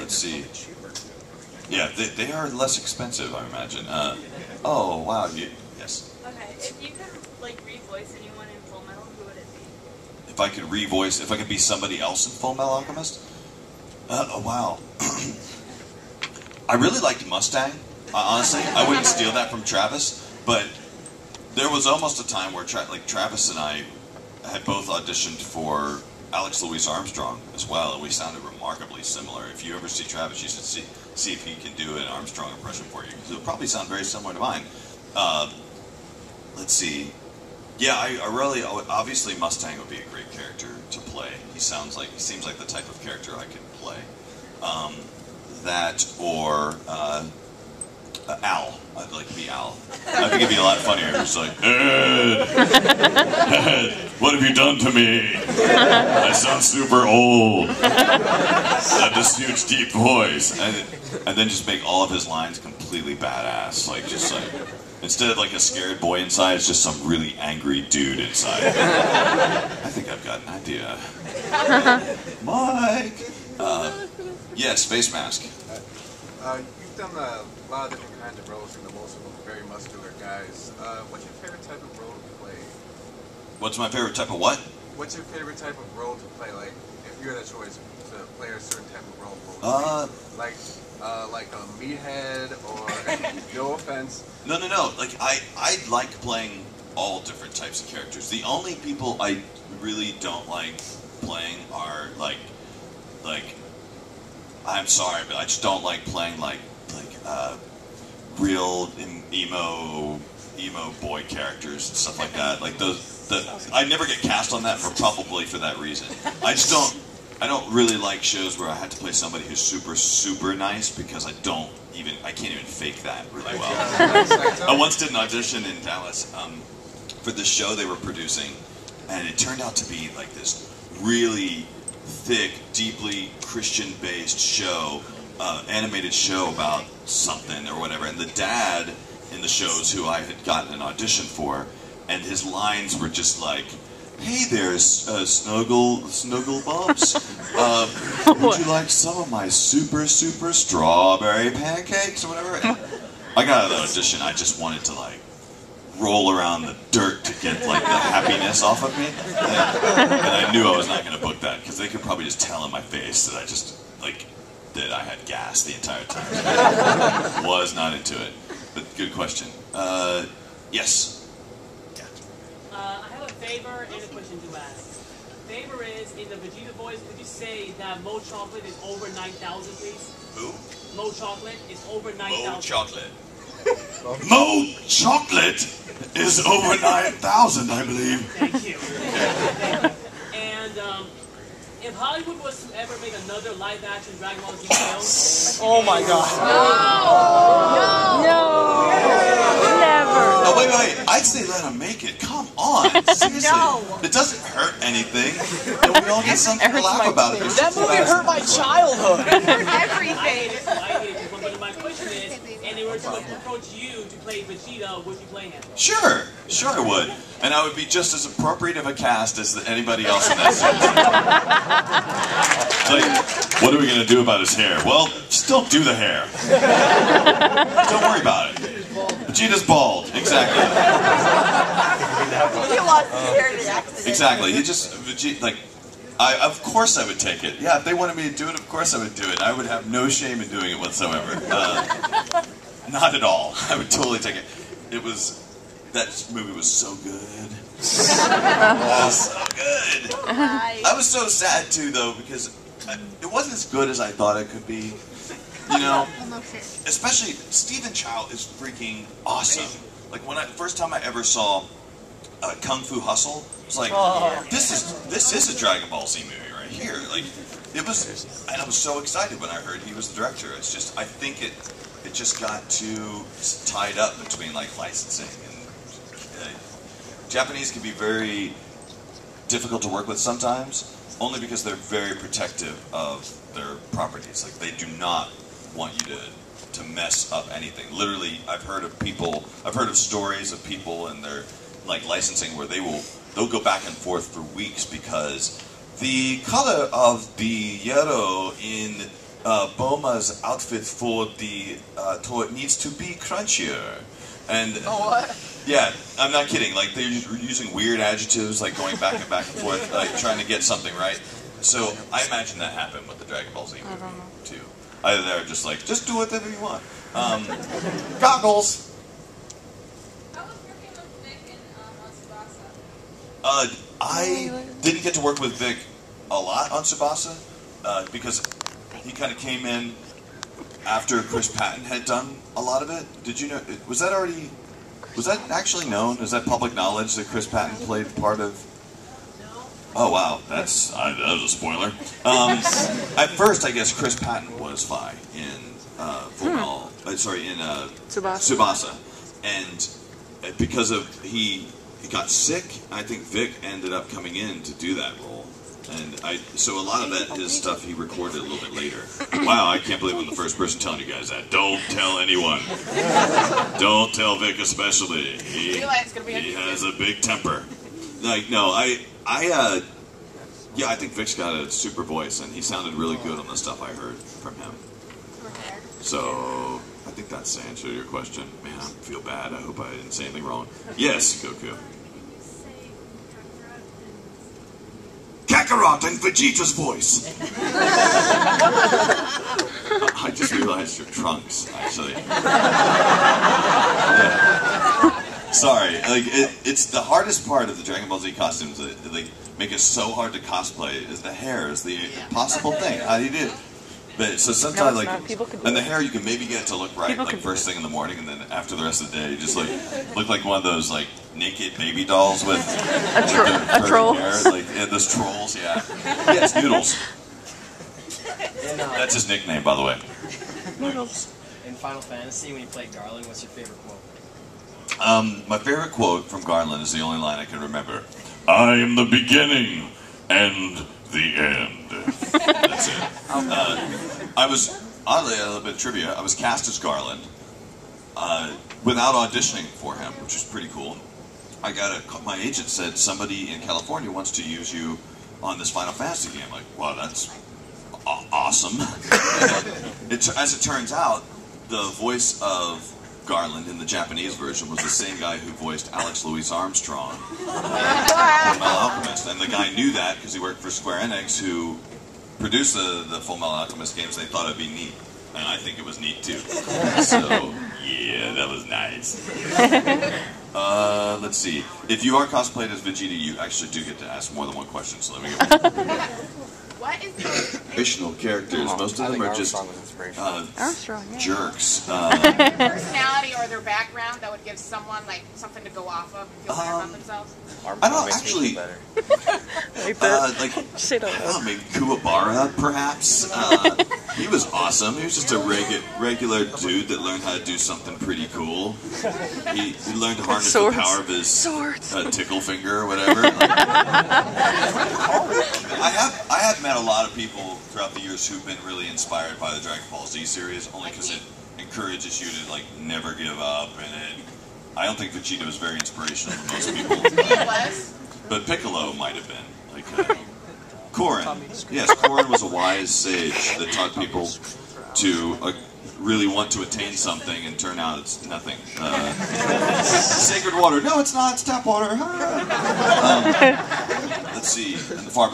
let's see. Yeah, they are less expensive, I imagine. Oh, wow. Yes. Okay, if you could, like, revoice anyone in Full Metal, who would it be? If I could revoice, if I could be somebody else in Full Metal Alchemist? Oh, wow. I really liked Mustang. Honestly, I wouldn't steal that from Travis, but there was almost a time where Travis and I had both auditioned for Alex Louis Armstrong as well, and we sounded remarkably similar. If you ever see Travis, you should see if he can do an Armstrong impression for you, because it'll probably sound very similar to mine. Let's see. Yeah, I really, obviously Mustang would be a great character to play. He seems like the type of character I could play. That or Al. I'd like to be Al. I think it'd be a lot funnier if it's like, Ed, what have you done to me? I sound super old. I have this huge deep voice. And then just make all of his lines completely badass. Like, just like, instead of like a scared boy inside, it's just some really angry dude inside. I think I've got an idea. Mike! Yes, face mask. You've done a lot of different kinds of roles, and most of them very muscular guys. What's your favorite type of role to play? What's my favorite type of what? What's your favorite type of role to play? Like, if you had a choice to play a certain type of role, like a meathead, or no offense. No. Like I like playing all different types of characters. The only people I really don't like playing are like I'm sorry, but I just don't like playing like real emo boy characters and stuff like that. Like I never get cast on that probably for that reason. I don't really like shows where I have to play somebody who's super nice, because I can't even fake that really well. I once did an audition in Dallas for this show they were producing, and it turned out to be like this really thick, deeply Christian-based show, animated show about something or whatever, and the dad in the shows who I had gotten an audition for, and his lines were just like, "Hey there, Snugglebubs. Would you like some of my super strawberry pancakes," or whatever? And I got out of the audition, I just wanted to like roll around the dirt to get like the happiness off of me, and I knew I was not going to book that, because they could probably just tell in my face that I just that I had gas the entire time. Was not into it, but good question. Yes. I have a favor and a question to ask. Favor is, in the Vegeta voice, could you say that Mo Chocolate is over 9,000, please? Who? Mo Chocolate is over 9,000. Mo Chocolate. Mo Chocolate is over 9,000, I believe. Thank you. And if Hollywood was to ever make another live-action Dragon Ball Z film... Oh my god. No. Never. Oh, wait. I'd say let him make it. Come on. Seriously. No. It doesn't hurt anything. And we all get something to laugh about it. That movie hurt my childhood. Everything. But my question is, and they were to approach you to play Vegeta, would you play him? Sure I would. And I would be just as appropriate of a cast as anybody else in that scene. Like, what are we going to do about his hair? Well, just don't do the hair. Don't worry about it. Vegeta's bald. Exactly. He lost his hair in an accident. Exactly. Of course I would take it. Yeah, if they wanted me to do it, of course I would do it. I would have no shame in doing it whatsoever. Not at all. I would totally take it. That movie was so good. Oh, so good. I was so sad too, though, because it wasn't as good as I thought it could be. You know, especially Stephen Chow is freaking awesome. Like first time I ever saw Kung Fu Hustle, I was like, this is a Dragon Ball Z movie right here. Like, it was, and I was so excited when I heard he was the director. It's just, I think it just got too tied up between like licensing and Japanese can be very difficult to work with sometimes, only because they're very protective of their properties. Like, they do not want you to mess up anything. Literally, I've heard of stories of people and their like licensing where they'll go back and forth for weeks because the color of the yellow in Boma's outfit for the toy needs to be crunchier. And what? yeah, I'm not kidding. Like they're using weird adjectives, like going back and forth, like trying to get something right. So I imagine that happened with the Dragon Ball Z movie too. Either they're just like, just do whatever you want. Goggles. How was working with Vic and on Tsubasa? I didn't get to work with Vic a lot on Tsubasa because he kind of came in after Chris Patton had done a lot of it. Did you know? Was that actually known? Is that public knowledge that Chris Patton played part of? Oh wow, that was a spoiler. At first, I guess Chris Patton was Fi in Tsubasa, and because of he got sick, I think Vic ended up coming in to do that role. And so a lot of his stuff he recorded a little bit later. Wow, I can't believe I'm the first person telling you guys that. Don't tell anyone. Don't tell Vic especially. He has a big temper. Like, no, yeah, I think Vic's got a super voice, and he sounded really good on the stuff I heard from him. So, I think that's the answer to your question. Man, I feel bad. I hope I didn't say anything wrong. Yes, Goku. Kakarot and Vegeta's voice. I just realized your Trunks, actually. Yeah. Sorry, like it's the hardest part of the Dragon Ball Z costumes that like make it so hard to cosplay. Is the hair is the impossible thing. How do you do it? But so sometimes and the hair you can maybe get to look right like first thing in the morning, and then after the rest of the day, you just like look like one of those like naked baby dolls with a troll. Hair. Like those trolls, yeah. Yes, Noodles. That's his nickname, by the way. Noodles. In Final Fantasy, when you play Garland, what's your favorite quote? My favorite quote from Garland is the only line I can remember. I am the beginning and the end. That's it. I was, oddly, a little bit of trivia, I was cast as Garland without auditioning for him, which is pretty cool. My agent said somebody in California wants to use you on this Final Fantasy game. Like, wow, that's awesome. As it turns out, the voice of Garland in the Japanese version was the same guy who voiced Alex Louis Armstrong in Fullmetal Alchemist, and the guy knew that because he worked for Square Enix, who produced the Fullmetal Alchemist games. They thought it'd be neat, and I think it was neat too. So yeah, that was nice. Let's see. If you are cosplayed as Vegeta, you actually do get to ask more than one question. So let me go. What is the Fictional characters. Most of them are just jerks. personality or their background that would give someone like something to go off of and feel better about themselves? I don't actually. Maybe Kuwabara, perhaps. He was awesome. He was just a regular dude that learned how to do something pretty cool. He learned to harness the power of his tickle finger or whatever. I have met a lot of people throughout the years who've been really inspired by the Dragon Ball Z series, only because it encourages you to like never give up, and I don't think Vegeta was very inspirational to most people. But Piccolo might have been. Like Korin. Yes, Korin was a wise sage that taught people to really want to attain something, and turn out it's nothing. Sacred water. No, it's not. It's tap water. Let's see. In the far back.